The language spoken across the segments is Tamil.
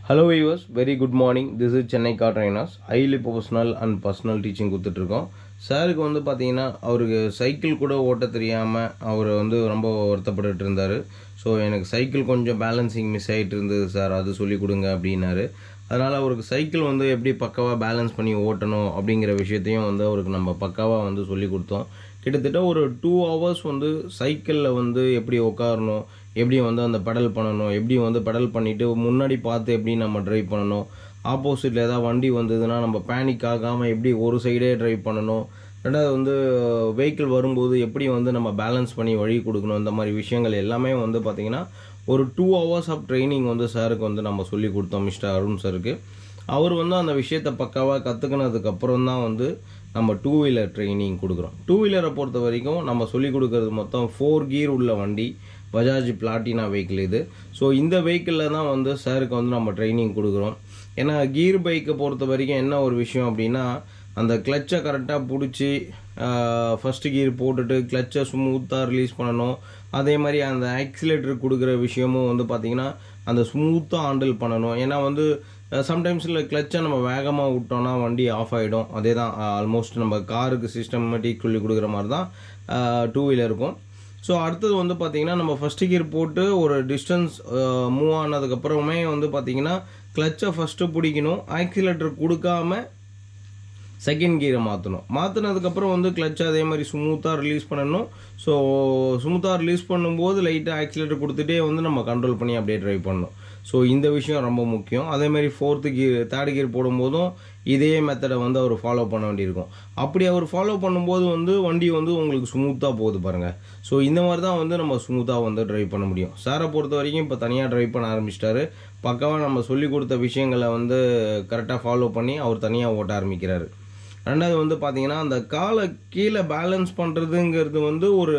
Hello viewers, very good morning. This is Chennai car trainers. Highly professional and personal teaching கொடுத்துட்ருக்கோம். சாருக்கு வந்து பார்த்தீங்கன்னா அவருக்கு சைக்கிள் கூட ஓட்ட தெரியாமல் அவர் வந்து ரொம்ப வருத்தப்பட்டுட்டு இருந்தார். ஸோ எனக்கு சைக்கிள் கொஞ்சம் பேலன்சிங் மிஸ் ஆகிட்டு இருந்தது சார், அது சொல்லிக் கொடுங்க அப்படின்னாரு. அதனால் அவருக்கு சைக்கிள் வந்து எப்படி பக்காவாக பேலன்ஸ் பண்ணி ஓட்டணும் அப்படிங்கிற விஷயத்தையும் வந்து அவருக்கு நம்ம பக்காவாக வந்து சொல்லி கொடுத்தோம். கிட்டத்தட்ட ஒரு 2 hours வந்து சைக்கிளில் வந்து எப்படி உட்காரணும், எப்படி வந்து அந்த பெடல் பண்ணணும், எப்படி வந்து பெடல் பண்ணிவிட்டு முன்னாடி பார்த்து எப்படி நம்ம ட்ரைவ் பண்ணணும், ஆப்போசிட்டில் ஏதாவது வண்டி வந்ததுன்னா நம்ம பேனிக் ஆகாமல் எப்படி ஒரு சைடே ட்ரைவ் பண்ணணும், ரெண்டாவது வந்து வெஹிக்கிள் வரும்போது எப்படி வந்து நம்ம பேலன்ஸ் பண்ணி வழி கொடுக்கணும், இந்த மாதிரி விஷயங்கள் எல்லாமே வந்து பார்த்திங்கன்னா ஒரு 2 hours ஆஃப் ட்ரைனிங் வந்து சாருக்கு வந்து நம்ம சொல்லி கொடுத்தோம் மிஸ்டர் அருண் சாருக்கு. அவர் வந்து அந்த விஷயத்தை பக்காவாக கற்றுக்கினதுக்கப்புறம் தான் வந்து நம்ம 2 வீலர் ட்ரைனிங் கொடுக்குறோம். 2 வீலரை பொறுத்த வரைக்கும் நம்ம சொல்லிக் கொடுக்குறது மொத்தம் 4 கீர் உள்ள வண்டி, பஜாஜ் பிளாட்டினா வெஹிக்கிள் இது. ஸோ இந்த வெஹிக்கிளில் தான் வந்து சாருக்கு வந்து நம்ம ட்ரைனிங் கொடுக்குறோம். ஏன்னா கீர் பைக்கை பொறுத்த வரைக்கும் என்ன ஒரு விஷயம் அப்படின்னா, அந்த கிளச்சை கரெக்டாக பிடிச்சி ஃபஸ்ட்டு கீர் போட்டுட்டு கிளச்சை ஸ்மூத்தாக ரிலீஸ் பண்ணணும். அதே மாதிரி அந்த ஆக்சிலேட்டர் கொடுக்குற விஷயமும் வந்து பார்த்திங்கன்னா அந்த ஸ்மூத்தாக ஹேண்டில் பண்ணணும். ஏன்னா வந்து சம்டைம்ஸில் கிளச்சை நம்ம வேகமாக விட்டோன்னா வண்டி ஆஃப் ஆகிடும். அதே தான் ஆல்மோஸ்ட் நம்ம காருக்கு சிஸ்டமேட்டிக் சொல்லி கொடுக்குற மாதிரி தான் 2 வீலருக்கும். ஸோ அடுத்தது வந்து பார்த்திங்கன்னா நம்ம ஃபஸ்ட்டு கீர் போட்டு ஒரு டிஸ்டன்ஸ் மூவ் ஆனதுக்கப்புறமே வந்து பார்த்திங்கன்னா கிளச்சை ஃபஸ்ட்டு பிடிக்கணும், ஆக்சிலேட்டர் கொடுக்காம செகண்ட் கீரை மாற்றினதுக்கப்புறம் வந்து கிளச்சை அதே மாதிரி ஸ்மூத்தாக ரிலீஸ் பண்ணணும். ஸோ ஸ்மூத்தாக ரிலீஸ் பண்ணும்போது லைட்டாக ஆக்சிலேட்டர் கொடுத்துட்டே வந்து நம்ம கண்ட்ரோல் பண்ணி அப்படியே ட்ரைவ் பண்ணணும். ஸோ இந்த விஷயம் ரொம்ப முக்கியம். அதேமாதிரி 4th கீர் 3rd கீர் போடும்போதும் இதே மெத்தடை வந்து அவர் ஃபாலோ பண்ண வேண்டியிருக்கும். அப்படி அவர் ஃபாலோ பண்ணும்போது வந்து வண்டி வந்து உங்களுக்கு ஸ்மூத்தாக போகுது பாருங்கள். ஸோ இந்த மாதிரி தான் வந்து நம்ம ஸ்மூத்தாக வந்து ட்ரைவ் பண்ண முடியும். சாரை பொறுத்த வரைக்கும் இப்போ தனியாக ட்ரைவ் பண்ண ஆரம்பிச்சிட்டாரு. பக்காவாக நம்ம சொல்லி கொடுத்த விஷயங்களை வந்து கரெக்டாக ஃபாலோ பண்ணி அவர் தனியாக ஓட்ட ஆரம்பிக்கிறாரு. ரெண்டாவது வந்து பார்த்திங்கன்னா அந்த காலை கீழே பேலன்ஸ் பண்ணுறதுங்கிறது வந்து ஒரு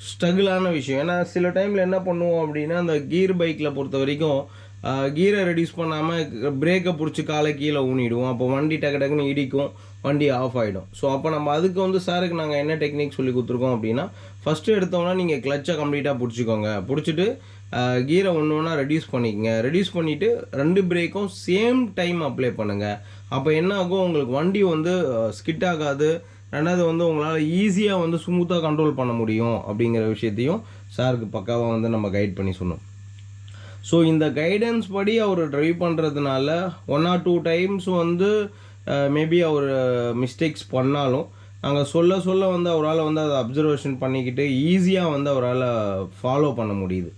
ஸ்ட்ரகிளான விஷயம். ஏன்னா சில டைமில் என்ன பண்ணுவோம் அப்படின்னா, அந்த கீர் பைக்கில் பொறுத்த வரைக்கும் கீரை ரெடியூஸ் பண்ணாமல் பிரேக்கை பிடிச்சி காலை கீழே ஊனிடுவோம். அப்போ வண்டி டக்கு டக்குன்னு இடிக்கும், வண்டி ஆஃப் ஆகிடும். ஸோ அப்போ நம்ம அதுக்கு வந்து சாருக்கு நாங்கள் என்ன டெக்னிக் சொல்லி கொடுத்துருக்கோம் அப்படின்னா, ஃபஸ்ட்டு எடுத்தோம்னா நீங்கள் கிளச்சை கம்ப்ளீட்டாக பிடிச்சிக்கோங்க, பிடிச்சிட்டு கீரை ஒன்று ஒன்றா ரெடியூஸ் பண்ணிக்கங்க. ரெடியூஸ் பண்ணிவிட்டு 2 பிரேக்கும் சேம் டைம் அப்ளை பண்ணுங்கள். அப்போ என்ன ஆகும், உங்களுக்கு வண்டி வந்து ஸ்கிட் ஆகாது. ரெண்டாவது வந்து உங்களால் ஈஸியாக வந்து ஸ்மூத்தாக கண்ட்ரோல் பண்ண முடியும் அப்படிங்கிற விஷயத்தையும் சாருக்கு பக்காவாக வந்து நம்ம கைட் பண்ணி சொன்னோம். ஸோ இந்த கைடன்ஸ் படி அவர் ட்ரைவ் பண்ணுறதுனால 1 or 2 டைம்ஸ் வந்து மேபி அவர் மிஸ்டேக்ஸ் பண்ணாலும் நாங்கள் சொல்ல சொல்ல வந்து அவரால் வந்து அதை அப்சர்வேஷன் பண்ணிக்கிட்டு ஈஸியாக வந்து அவரால் ஃபாலோ பண்ண முடியுது.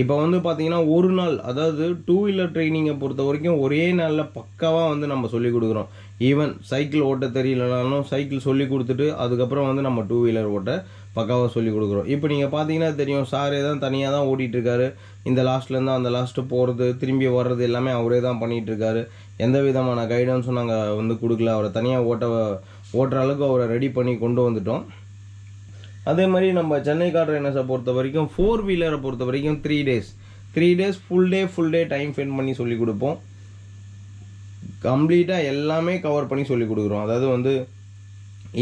இப்போ வந்து பார்த்திங்கன்னா ஒரு நாள், அதாவது 2 வீலர் ட்ரைனிங்கை பொறுத்த வரைக்கும் ஒரே நாளில் பக்காவாக வந்து நம்ம சொல்லிக் கொடுக்குறோம். ஈவன் சைக்கிள் ஓட்ட தெரியலனாலும் சைக்கிள் சொல்லி கொடுத்துட்டு அதுக்கப்புறம் வந்து நம்ம 2 வீலர் ஓட்ட பக்காவாக சொல்லிக் கொடுக்குறோம். இப்போ நீங்கள் பார்த்தீங்கன்னா தெரியும், சாரே தான் தனியாக தான் ஓட்டிகிட்ருக்காரு. இந்த லாஸ்ட்லேருந்து அந்த லாஸ்ட்டு போகிறது திரும்பி வர்றது எல்லாமே அவரே தான் பண்ணிகிட்ருக்காரு. எந்த விதமான கைடன்ஸும் நாங்கள் வந்து கொடுக்கல. அவரை தனியாக ஓட்டுற அளவுக்கு அவரை ரெடி பண்ணி கொண்டு வந்துட்டோம். அதே மாதிரி நம்ம சென்னை கார் ட்ரைனர்ஸை பொறுத்த வரைக்கும் 4 வீலரை பொறுத்த வரைக்கும் 3 days full day time spend பண்ணி சொல்லிக் கொடுப்போம். கம்ப்ளீட்டாக எல்லாமே கவர் பண்ணி சொல்லிக் கொடுக்குறோம். அதாவது வந்து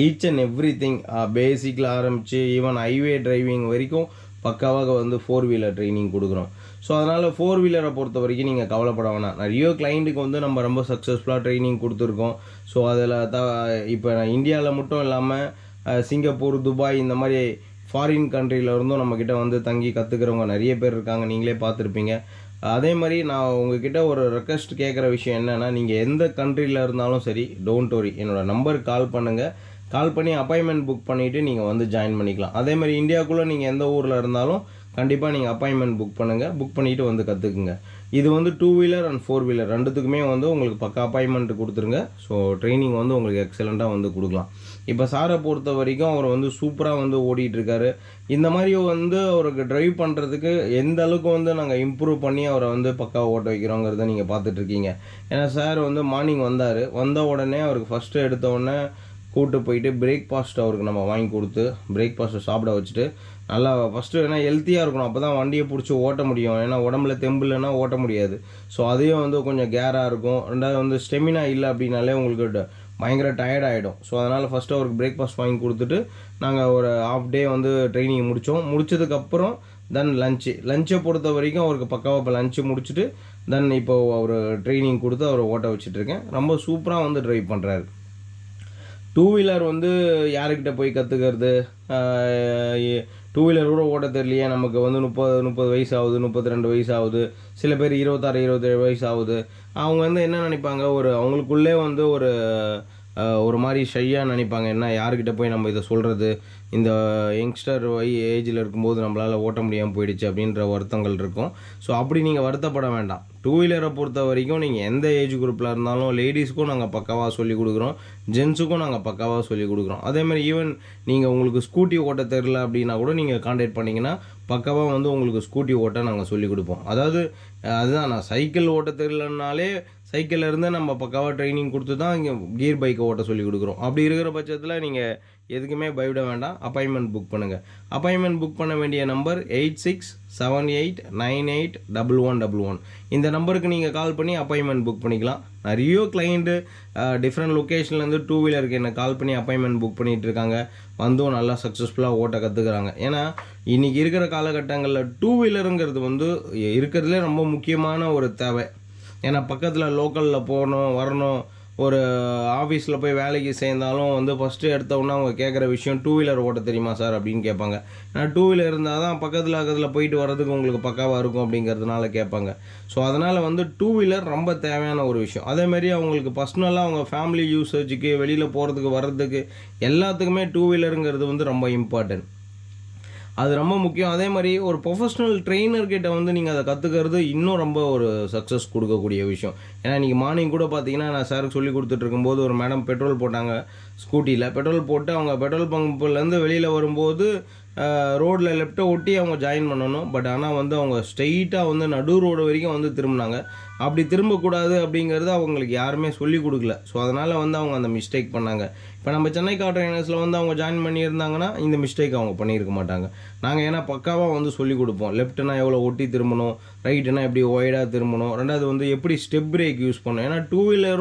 ஈச் அண்ட் எவ்ரி திங் பேசிக்கில் ஆரம்பித்து ஈவன் ஹைவே டிரைவிங் வரைக்கும் பக்காவாக வந்து 4 வீலர் ட்ரைனிங் கொடுக்குறோம். ஸோ அதனால் 4 வீலரை பொறுத்த வரைக்கும் நீங்கள் கவலைப்பட வேணாம். நிறைய கிளைண்ட்டுக்கு வந்து நம்ம ரொம்ப சக்ஸஸ்ஃபுல்லாக ட்ரைனிங் கொடுத்துருக்கோம். ஸோ அதில் இப்போ இந்தியாவில் மட்டும் இல்லாமல் சிங்கப்பூர், துபாய் இந்த மாதிரி ஃபாரின் கண்ட்ரியில் இருந்தும் நம்மக்கிட்ட வந்து தங்கி கற்றுக்கிறவங்க நிறைய பேர் இருக்காங்க, நீங்களே பார்த்துருப்பீங்க. அதே மாதிரி நான் உங்ககிட்ட ஒரு ரெக்வெஸ்ட் கேட்குற விஷயம் என்னென்னா, நீங்கள் எந்த கண்ட்ரியில் இருந்தாலும் சரி, டோன்ட் வரி, என்னோடய நம்பருக்கு கால் பண்ணுங்கள். கால் பண்ணி அப்பாயின்மெண்ட் புக் பண்ணிவிட்டு நீங்கள் வந்து ஜாயின் பண்ணிக்கலாம். அதே மாதிரி இந்தியாவுக்குள்ளே நீங்கள் எந்த ஊரில் இருந்தாலும் கண்டிப்பாக நீங்கள் அப்பாயின்மெண்ட் புக் பண்ணுங்கள். புக் பண்ணிவிட்டு வந்து கற்றுக்குங்க. இது வந்து 2 வீலர் அண்ட் 4 வீலர் ரெண்டுத்துக்குமே வந்து உங்களுக்கு பக்கா அப்பாயின்மெண்ட் கொடுத்துருங்க. ஸோ ட்ரைனிங் வந்து உங்களுக்கு எக்ஸலண்ட்டாக வந்து கொடுக்கலாம். இப்போ சாரை பொறுத்த வரைக்கும் அவர் வந்து சூப்பராக வந்து ஓடிட்டுருக்காரு. இந்த மாதிரி வந்து அவருக்கு ட்ரைவ் பண்ணுறதுக்கு எந்த அளவுக்கு வந்து நாங்கள் இம்ப்ரூவ் பண்ணி அவரை வந்து பக்கா ஓட்ட வைக்கிறோங்கிறத நீங்கள் பார்த்துட்ருக்கீங்க. ஏன்னா சார் வந்து மார்னிங் வந்த உடனே அவருக்கு ஃபஸ்ட்டு எடுத்த உடனே கூப்பிட்டு போயிட்டு பிரேக்ஃபாஸ்ட் அவருக்கு நம்ம வாங்கி கொடுத்து பிரேக்ஃபாஸ்ட்டை சாப்பிட வச்சுட்டு நல்லா ஃபஸ்ட்டு ஏன்னா ஹெல்த்தியாக இருக்கணும். அப்போ தான் வண்டியை பிடிச்சி ஓட்ட முடியும். ஏன்னா உடம்புல தெம்பு இல்லைன்னா ஓட்ட முடியாது. ஸோ அதையும் வந்து கொஞ்சம் கேராக இருக்கும். ரெண்டாவது வந்து ஸ்டெமினா இல்லை அப்படின்னாலே உங்களுக்கு பயங்கர டயர்ட் ஆகிடும். ஸோ அதனால் ஃபஸ்ட்டு அவருக்கு பிரேக்ஃபாஸ்ட் வாங்கி கொடுத்துட்டு நாங்கள் ஒரு ½ டே வந்து ட்ரைனிங் முடித்ததுக்கப்புறம் தென் லஞ்சை பொறுத்த வரைக்கும் அவருக்கு பக்காவாக இப்போ லஞ்சு முடிச்சுட்டு தென் இப்போ அவர் ட்ரைனிங் கொடுத்து அவரை ஓட்ட வச்சுட்ருக்கேன். ரொம்ப சூப்பராக வந்து ட்ரைவ் பண்ணுறாரு. டூ வீலர் வந்து யாருக்கிட்ட போய் கற்றுக்கிறது? டூ வீலர் கூட ஓட்ட தெரியலையே, நமக்கு வந்து 30 வயசு ஆகுது, 32 வயசு ஆகுது, சில பேர் 26 27 வயசு ஆகுது. அவங்க வந்து என்ன நினைப்பாங்க, அவங்களுக்குள்ளே வந்து ஒரு மாதிரி ஷையாக நினைப்பாங்க. என்ன யாருக்கிட்ட போய் நம்ம இதை சொல்கிறது, இந்த யங்ஸ்டர் ஏஜில் இருக்கும்போது நம்மளால் ஓட்ட முடியாமல் போயிடுச்சு அப்படின்ற வருத்தங்கள் இருக்கும். ஸோ அப்படி நீங்கள் வருத்தப்பட வேண்டாம். டூ வீலரை பொறுத்த வரைக்கும் நீங்கள் எந்த ஏஜ் குரூப்பில் இருந்தாலும் லேடிஸ்க்கும் நாங்கள் பக்காவாக சொல்லிக் கொடுக்குறோம், ஜென்ஸுக்கும் நாங்கள் பக்காவாக சொல்லிக் கொடுக்குறோம். அதேமாதிரி ஈவன் நீங்கள் உங்களுக்கு ஸ்கூட்டி ஓட்ட தெரியல அப்படின்னா கூட நீங்கள் கான்டாக்ட் பண்ணிங்கன்னா பக்காவாக வந்து உங்களுக்கு ஸ்கூட்டி ஓட்ட நாங்கள் சொல்லிக் கொடுப்போம். அதாவது அதுதான், நான் சைக்கிள் ஓட்ட தெரியலனாலே சைக்கிளில் இருந்து நம்ம பக்காவாக ட்ரைனிங் கொடுத்து தான் இங்கே கியர் பைக்கை ஓட்ட சொல்லி கொடுக்குறோம். அப்படி இருக்கிற பட்சத்தில் நீங்கள் எதுக்குமே பயப்பட வேண்டாம். அப்பாயின்மெண்ட் புக் பண்ணுங்கள். அப்பாயின்மெண்ட் புக் பண்ண வேண்டிய நம்பர் 8678981111. இந்த நம்பருக்கு நீங்கள் கால் பண்ணி அப்பாயின்மெண்ட் புக் பண்ணிக்கலாம். நிறைய கிளைண்ட்டு டிஃப்ரெண்ட் லொக்கேஷன்லேருந்து டூ வீலருக்கு என்ன கால் பண்ணி அப்பாயின்மெண்ட் புக் பண்ணிகிட்டு இருக்காங்க. வந்தும் நல்லா சக்ஸஸ்ஃபுல்லாக ஓட்ட கற்றுக்குறாங்க. ஏன்னா இன்றைக்கி இருக்கிற காலகட்டங்களில் டூ வீலருங்கிறது வந்து இருக்கிறதுலே ரொம்ப முக்கியமான ஒரு தேவை. ஏன்னா பக்கத்தில் லோக்கலில் போகணும் வரணும், ஒரு ஆஃபீஸில் போய் வேலைக்கு சேர்ந்தாலும் வந்து ஃபஸ்ட்டு எடுத்தவுடனே அவங்க கேட்குற விஷயம், டூ வீலர் ஓட்ட தெரியுமா சார் அப்படின்னு கேட்பாங்க. ஏன்னா டூ வீலர் இருந்தால் தான் பக்கத்தில் போயிட்டு வர்றதுக்கு உங்களுக்கு பக்காவாக இருக்கும் அப்படிங்கிறதுனால கேட்பாங்க. ஸோ அதனால் வந்து டூ வீலர் ரொம்ப தேவையான ஒரு விஷயம். அதேமாதிரி அவங்களுக்கு பர்சனலாக அவங்க ஃபேமிலி யூசேஜுக்கு வெளியில் போகிறதுக்கு வர்றதுக்கு எல்லாத்துக்குமே டூ வீலருங்கிறது வந்து ரொம்ப இம்பார்ட்டன்ட். அது ரொம்ப முக்கியம். அதே மாதிரி ஒரு ப்ரொஃபஷ்னல் ட்ரெயினர்கிட்ட வந்து நீங்கள் அதை கற்றுக்கிறது இன்னும் ரொம்ப ஒரு சக்ஸஸ் கொடுக்கக்கூடிய விஷயம். ஏன்னா இன்றைக்கி மார்னிங் கூட பார்த்தீங்கன்னா, நான் சாருக்கு சொல்லி கொடுத்துட்ருக்கும்போது ஒரு மேடம் பெட்ரோல் போட்டாங்க ஸ்கூட்டியில். பெட்ரோல் போட்டு அவங்க பெட்ரோல் பம்புலேருந்து வெளியில் வரும்போது ரோடில் லெஃப்ட்டை ஒட்டி அவங்க ஜாயின் பண்ணணும். பட் ஆனால் வந்து அவங்க ஸ்ட்ரெயிட்டாக வந்து நடு ரோடு வரைக்கும் வந்து திரும்பினாங்க. அப்படி திரும்பக்கூடாது அப்படிங்கிறது அவங்களுக்கு யாருமே சொல்லிக் கொடுக்கல. ஸோ அதனால் வந்து அவங்க அந்த மிஸ்டேக் பண்ணாங்க. இப்போ நம்ம சென்னை கார் ட்ரைனர்ஸில் வந்து அவங்க ஜாயின் பண்ணியிருந்தாங்கன்னா இந்த மிஸ்டேக் அவங்க பண்ணியிருக்க மாட்டாங்க. நாங்கள் ஏன்னா பக்காவாக வந்து சொல்லிக் கொடுப்போம். லெஃப்ட்டுனா எவ்வளோ ஒட்டி திரும்பணும், ரைட்டுனா எப்படி ஒய்டாக திரும்பணும், ரெண்டாவது வந்து எப்படி ஸ்டெப் பிரேக் யூஸ் பண்ணணும். ஏன்னா டூ வீலரும்